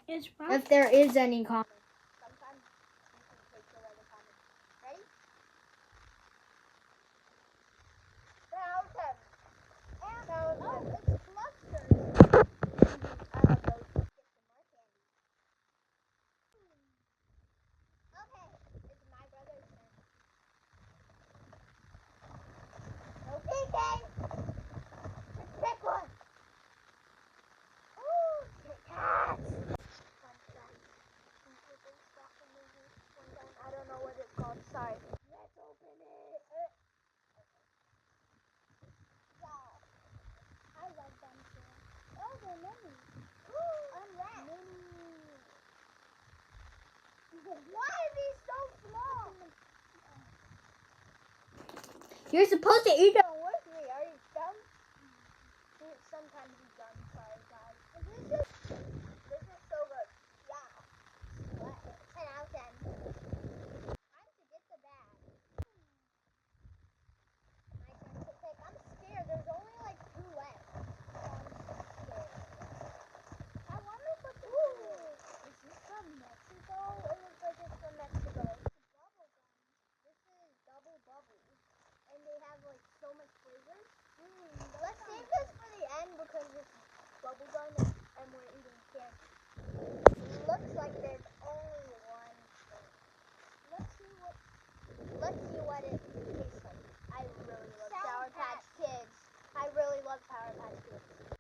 It's probably If there is any comment. Sometimes you can take away the comment. Ready? Fountain. Oh, it's clusters. I love those. Let's get some more candy. Okay, it's my brother's turn. Okay, gang. Pick one. Ooh, Kit Kats. I don't know what it's called. Sorry. Let's open it. Wow. I love them too. Oh, they're mini. Unwrapped. Mini. Why are these so small? You're supposed to eat them. With me. Are you dumb? Sometimes he's dumb. Sorry, guys. This is so good. Yeah. What? 10 out of 10. Time to get the bag. My turn to pick. I'm scared. There's only like 2 left. So I'm scared. I wonder what this is. Is this from Mexico? It looks like it's from Mexico. It's bubble gum. This is double bubbles. And they have like so much flavors. Let's save this for the end because it's bubble gum and we're eating candy. Looks like there's only one thing. Let's see what it tastes like. I really love Sour Patch Kids. I really love Sour Patch Kids.